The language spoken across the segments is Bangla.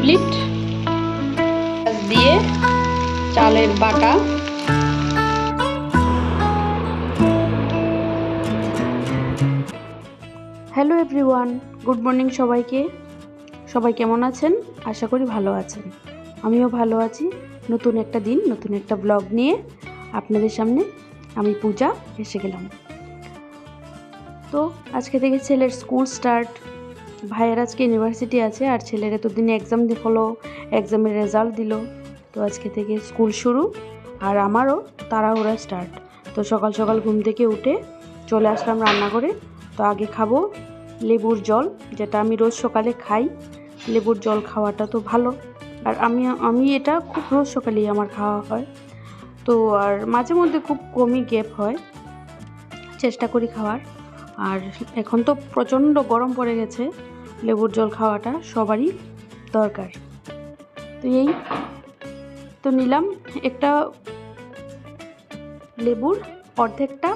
কমপ্লিট দিয়ে চালের বাটা। হ্যালো এভরিওয়ান, গুড মর্নিং সবাইকে। সবাই কেমন আছেন? আশা করি ভালো আছেন। আমিও ভালো আছি। নতুন একটা দিন, নতুন একটা ব্লগ নিয়ে আপনাদের সামনে আমি পূজা এসে গেলাম। তো আজকে থেকে ছেলের স্কুল স্টার্ট। ভাইয়ের আজকে ইউনিভার্সিটি আছে, আর ছেলের এতদিনে এক্সাম হলো, এক্সামের রেজাল্ট দিল। তো আজকে থেকে স্কুল শুরু, আর আমারও তাড়াহুড়া স্টার্ট। তো সকাল সকাল ঘুম থেকে উঠে চলে আসলাম রান্না করে। তো আগে খাবো লেবুর জল, যেটা আমি রোজ সকালে খাই। লেবুর জল খাওয়াটা তো ভালো, আর আমি এটা খুব রোজ সকালেই আমার খাওয়া হয়। তো আর মাঝে মধ্যে খুব কমই গ্যাপ হয়, চেষ্টা করি খাওয়ার। আর এখন তো প্রচণ্ড গরম পড়ে গেছে, লেবুর জল খাওয়াটা সবারই দরকার। তো এই তো নিলাম একটা লেবুর অর্ধেকটা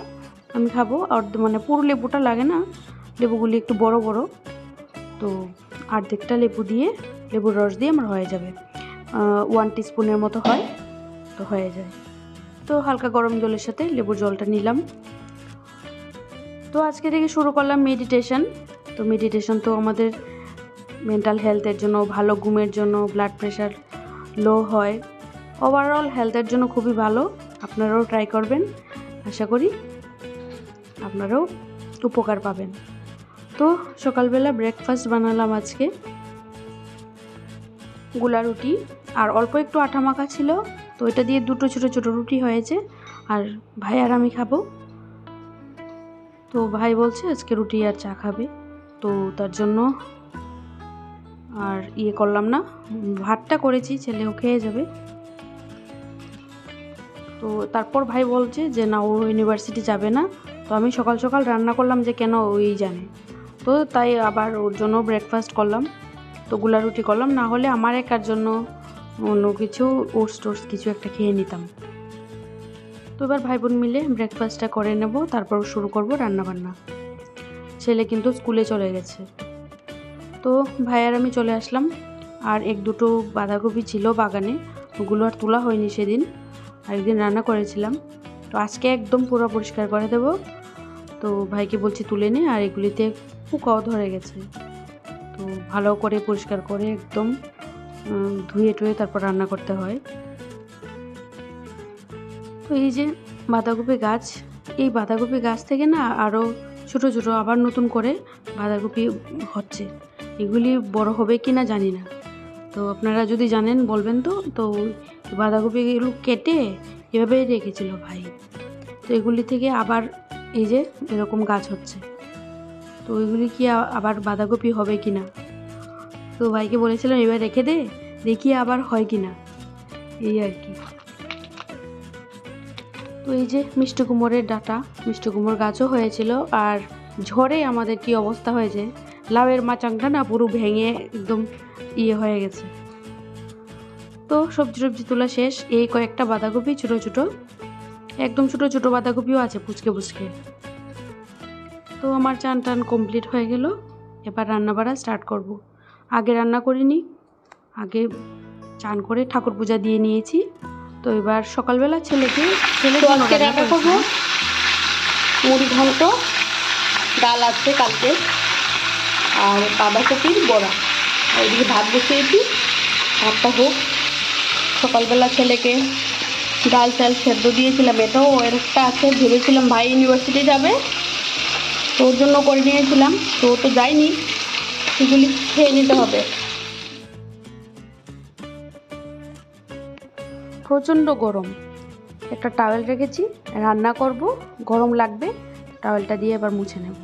আমি খাবো, মানে পুরো লেবুটা লাগে না, লেবুগুলি একটু বড় বড়। তো অর্ধেকটা লেবু দিয়ে, লেবুর রস দিয়ে আমার হয়ে যাবে। 1 টিস্পুনের মতো হয়, তো হয়ে যায়। তো হালকা গরম জলের সাথে লেবুর জলটা নিলাম। তো আজকে থেকে শুরু করলাম মেডিটেশন। তো মেডিটেশন তো আমাদের মেন্টাল হেলথের জন্য ভালো, ঘুমের জন্য, ব্লাড প্রেশার লো হয়, ওভারঅল হেলথের জন্য খুবই ভালো। আপনারাও ট্রাই করবেন, আশা করি আপনারাও উপকার পাবেন। তো সকালবেলা ব্রেকফাস্ট বানালাম আজকে গুলা রুটি, আর অল্প একটু আটা মাখা ছিল, তো এটা দিয়ে 2টো ছোটো ছোটো রুটি হয়েছে। আর ভাই আর আমি খাবো। তো ভাই বলছে আজকে রুটি আর চা খাবে, তো তার জন্য আর করলাম না, ভাতটা করেছি, ছেলেও খেয়ে যাবে। তো তারপর ভাই বলছে যে না, ও ইউনিভার্সিটি যাবে না। তো আমি সকাল সকাল রান্না করলাম, যে কেন ওই জানে। তো তাই আবার ওর জন্য ব্রেকফাস্ট করলাম। তো গুলা রুটি করলাম, না হলে আমার একার জন্য অন্য কিছু ওটস কিছু একটা খেয়ে নিতাম। তো এবার ভাই বোন মিলে ব্রেকফাস্টটা করে নেব, তারপর শুরু করব রান্নাবান্না। ছেলে কিন্তু স্কুলে চলে গেছে। তো ভাই আর আমি চলে আসলাম। আর 1-2টো বাঁধাকপি ছিল বাগানে, ওগুলো আর তোলা হয়নি সেদিন, আরেকদিন রান্না করেছিলাম। তো আজকে একদম পুরো পরিষ্কার করে দেব। তো ভাইকে বলছি তুলে নে, আর এগুলিতে পোকাও ধরে গেছে। তো ভালো করে পরিষ্কার করে একদম ধুয়ে টুয়ে তারপর রান্না করতে হয়। তো এই যে বাঁধাকপি গাছ, এই বাঁধাকপি গাছ থেকে না আরও ছোটো ছোটো আবার নতুন করে বাঁধাকপি হচ্ছে। এগুলি বড় হবে কি না জানি না, তো আপনারা যদি জানেন বলবেন। তো বাঁধাকপিগুলো কেটে এভাবেই রেখেছিল ভাই। তো এগুলি থেকে আবার এই যে এরকম গাছ হচ্ছে। তো ওইগুলি কি আবার বাঁধাকপি হবে কি না, তো ভাইকে বলেছিলাম এবার রেখে দে, দেখি আবার হয় কি না, এই আর কি। তো এই যে মিষ্টি কুমড়ের ডাঁটা, মিষ্টি কুমড় গাছও হয়েছিল, আর ঝড়ে আমাদের কি অবস্থা হয়েছে, লাউয়ের মাচাংটা না পুরো ভেঙে একদম হয়ে গেছে। তো সবজি তোলা শেষ। এই কয়েকটা বাঁধাকপি ছোটো ছোটো, একদম ছোটো ছোটো বাঁধাকপিও আছে পুচকে পুচকে। তো আমার চান টান কমপ্লিট হয়ে গেল, এবার রান্না বাড়া স্টার্ট করব। আগে রান্না করিনি, আগে চান করে ঠাকুর পূজা দিয়ে নিয়েছি। তো এবার সকালবেলা ছেলে রান্না করব মুড়ি ঘন্ট, ডাল আছে কালকে, আর বাঁধাকপির বড়া। ওইদিকে ভাত বসিয়েছি, ভাতটা হোক। সকালবেলা ছেলেকে ডাল চাল সেদ্ধ দিয়েছিলাম, এটাও একটা আছে, ভেবেছিলাম ভাই ইউনিভার্সিটি যাবে তো ওর জন্য করে নিয়েছিলাম। তো ও তো যায়নি, সেগুলি খেয়ে নিতে হবে। প্রচণ্ড গরম, একটা টাওয়েল রেখেছি, রান্না করব, গরম লাগবে, টাওয়েলটা দিয়ে এবার মুছে নেব।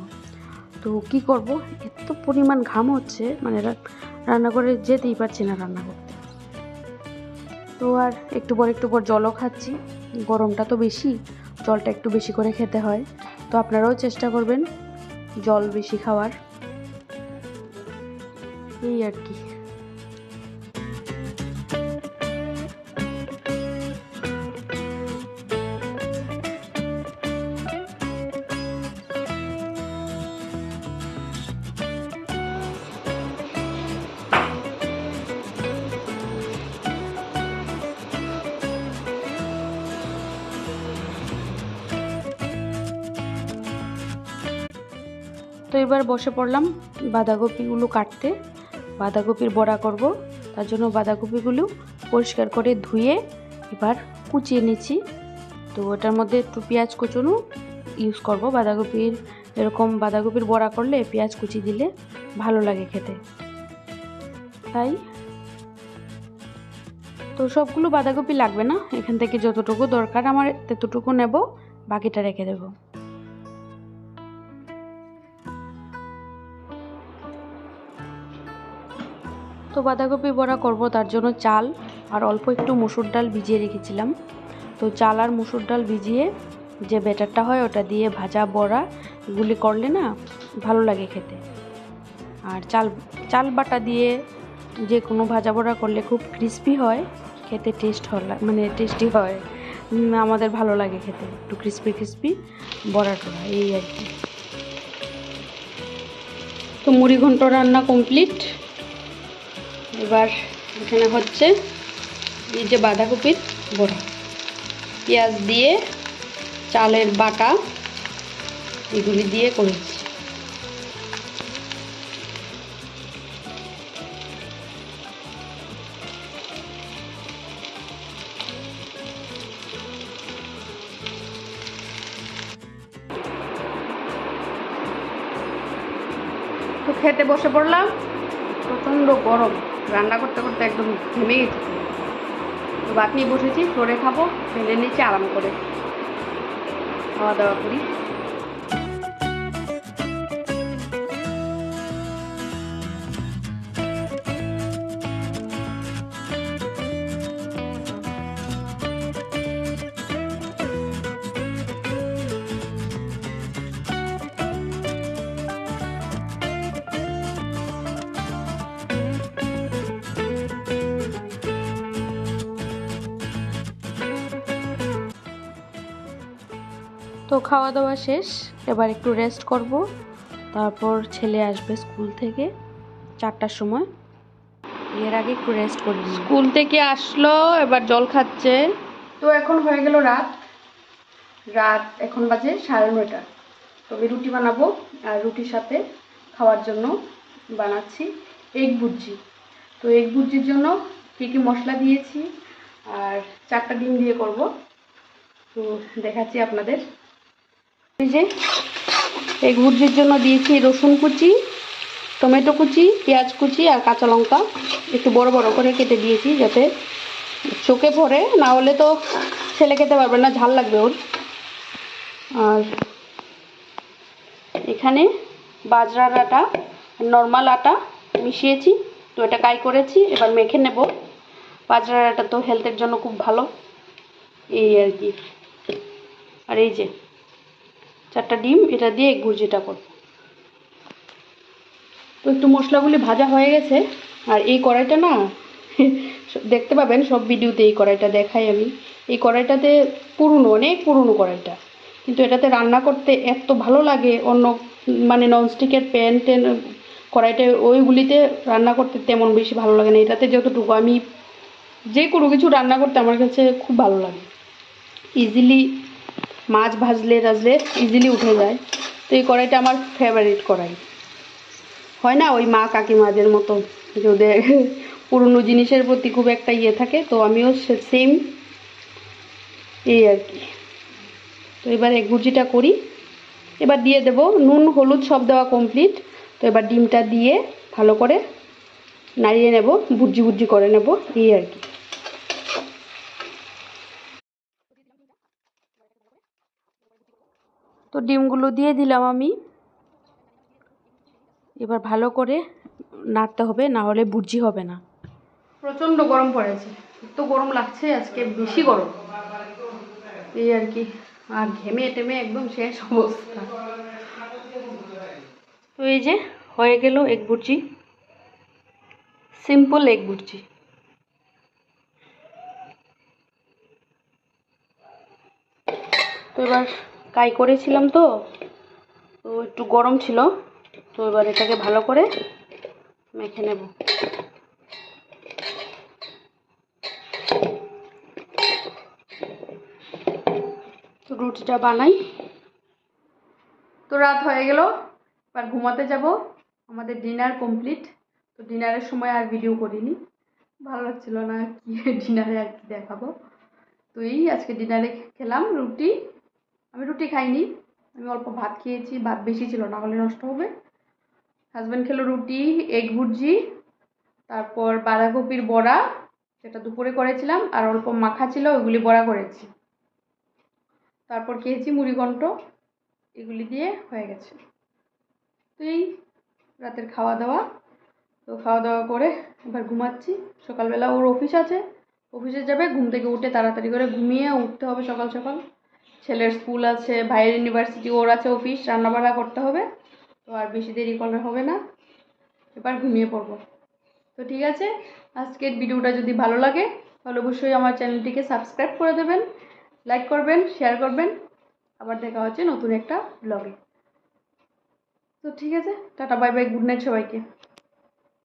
তো কি করব, এত পরিমাণ ঘাম হচ্ছে, মানে রান্না করে যেতেই পারছি না রান্না করতে। তো আর একটু পর জলও খাচ্ছি, গরমটা তো বেশি, জলটা একটু বেশি করে খেতে হয়। তো আপনারাও চেষ্টা করবেন জল বেশি খাওয়ার, এই আর কি। এবার বসে পড়লাম বাঁধাকপিগুলো কাটতে। বাঁধাকপির বড়া করব, তার জন্য বাঁধাকপিগুলো পরিষ্কার করে ধুয়ে এবার কুচিয়ে নিচ্ছি। তো ওটার মধ্যে একটু পেঁয়াজ কুচুনো ইউজ করব। বাঁধাকপির বড়া করলে পেঁয়াজ কুচি দিলে ভালো লাগে খেতে, তাই। তো সবগুলো বাঁধাকপি লাগবে না, এখান থেকে যতটুকু দরকার আমার ততটুকু নেব, বাকিটা রেখে দেব। তো বাঁধাকপি বড়া করব, তার জন্য চাল আর অল্প একটু মসুর ডাল ভিজিয়ে রেখেছিলাম। তো চাল আর মসুর ডাল ভিজিয়ে যে ব্যাটারটা হয় ওটা দিয়ে ভাজা বড়া গুলি করলে না ভালো লাগে খেতে। আর চাল বাটা দিয়ে যে কোনো ভাজা বড়া করলে খুব ক্রিস্পি হয় খেতে, টেস্টি হয়। আমাদের ভালো লাগে খেতে একটু ক্রিস্পি বড়া টড়া, এই আর কি। তো মুড়ি ঘন্ট রান্না কমপ্লিট। এবার এখানে হচ্ছে এই যে বাঁধাকপির বড়া, পেঁয়াজ দিয়ে চালের বাটা এগুলি দিয়ে করেছি। তো খেতে বসে পড়লাম, প্রচণ্ড গরম, রান্না করতে করতে একদম ঘেমে গেছে। তো ভাত নিয়ে বসেছি, সরে খাবো, ফেলে নিচে আরাম করে খাওয়া দাওয়া করি। তো খাওয়া দাওয়া শেষ, এবার একটু রেস্ট করব। তারপর ছেলে আসবে স্কুল থেকে 4টার সময়, এর আগে একটু রেস্ট করি। স্কুল থেকে আসলো, এবার জল খাচ্ছে। তো এখন হয়ে গেল রাত এখন বাজে 9:30। তো আমি রুটি বানাবো, আর রুটির সাথে খাওয়ার জন্য বানাচ্ছি এগ ভুর্জি। তো এগ ভুর্জির জন্য কী কী মশলা দিয়েছি আর 4টা ডিম দিয়ে করব, তো দেখাচ্ছি আপনাদের। এই যে এগ ভুর্জির জন্য দিয়েছি রসুন কুচি, টমেটো কুচি, পেঁয়াজ কুচি আর কাঁচা লঙ্কা একটু বড় বড় করে কেটে দিয়েছি, যাতে চোখে পড়ে, না হলে তো ছেলে খেতে পারবে না, ঝাল লাগবে ওর। আর এখানে বাজরার আটা, নর্মাল আটা মিশিয়েছি, তো এটা কাই করেছি, এবার মেখে নেব। বাজরার আটা তো হেলথের জন্য খুব ভালো, এই আর কি। আর এই যে 4টা ডিম, এটা দিয়ে এগ ভুর্জিটা করব। তো একটু মশলাগুলি ভাজা হয়ে গেছে, আর এই কড়াইটা না দেখতে পাবেন সব ভিডিওতে, এই কড়াইটা দেখাই আমি। এই কড়াইটাতে অনেক পুরনো কড়াইটা, কিন্তু এটাতে রান্না করতে এত ভালো লাগে। অন্য ননস্টিকের প্যান কড়াইতে ওইগুলিতে রান্না করতে তেমন বেশি ভালো লাগে না। এটাতে যতটুকু আমি যে কোনো কিছু রান্না করতে আমার কাছে খুব ভালো লাগে, ইজিলি মাছ ভাজলে ইজিলি উঠে যায়। তো এই কড়াইটা আমার ফেভারিট কড়াই। হয় না ওই মা কাকিমাদের মতো, ওদের পুরনো জিনিসের প্রতি খুব একটা ইয়ে থাকে, তো আমিও সেম, এই আর কি। তো এবার এগ ভুর্জিটা করি, এবার দিয়ে দেব নুন হলুদ সব দেওয়া কমপ্লিট। তো এবার ডিমটা দিয়ে ভালো করে নাড়িয়ে নেব, ভুর্জি করে নেব, এই আর কি। তো ডিমগুলো দিয়ে দিলাম আমি, এবার ভালো করে নাড়তে হবে, না হলে ভুর্জি হবে না। প্রচণ্ড গরম পড়েছে, এত গরম লাগছে আজকে, বেশি গরম, এই আর কি। আর ঘেমে টেমে একদম শেষ অবস্থা। তো এই যে হয়ে গেল egg bhurji, simple egg bhurji. তো এবার কাই করেছিলাম, তো একটু গরম ছিল, তো এবার এটাকে ভালো করে মেখে নেব। তো রুটিটা বানাই। তো রাত হয়ে গেল, এবার ঘুমাতে যাব। আমাদের ডিনার কমপ্লিট। তো ডিনারের সময় আর ভিডিও করিনি, ভালো লাগছিল না কি ডিনারে আর কি দেখাবো। তো এই আজকে ডিনারে খেলাম রুটি। আমি রুটি খাইনি, আমি অল্প ভাত খেয়েছি, ভাত বেশি ছিল, না হলে নষ্ট হবে। হাজব্যান্ড খেলো রুটি, এগ ভুর্জি, তারপর বাঁধাকপির বড়া যেটা দুপুরে করেছিলাম, আর অল্প মাখা ছিল, ওইগুলি বড়া করেছি। তারপর খেয়েছি মুড়িঘণ্ট, এগুলি দিয়ে হয়ে গেছে। তো এই রাতের খাওয়া দাওয়া। তো খাওয়া দাওয়া করে এবার ঘুমাচ্ছি। সকালবেলা ওর অফিস আছে, অফিসে যাবে। ঘুম থেকে উঠে তাড়াতাড়ি করে ঘুমিয়ে উঠতে হবে সকাল সকাল। ছেলের স্কুল আছে, ভাইয়ের ইউনিভার্সিটি, ওর আছে অফিস, রান্নাবান্না করতে হবে। তো আর বেশি দেরি করলে হবে না, এবার ঘুমিয়ে পড়বো। তো ঠিক আছে, আজকের ভিডিওটা যদি ভালো লাগে তাহলে অবশ্যই আমার চ্যানেলটিকে সাবস্ক্রাইব করে দেবেন, লাইক করবেন, শেয়ার করবেন। আবার দেখা হচ্ছে নতুন একটা ব্লগে। তো ঠিক আছে, tata bye bye, good night সবাইকে।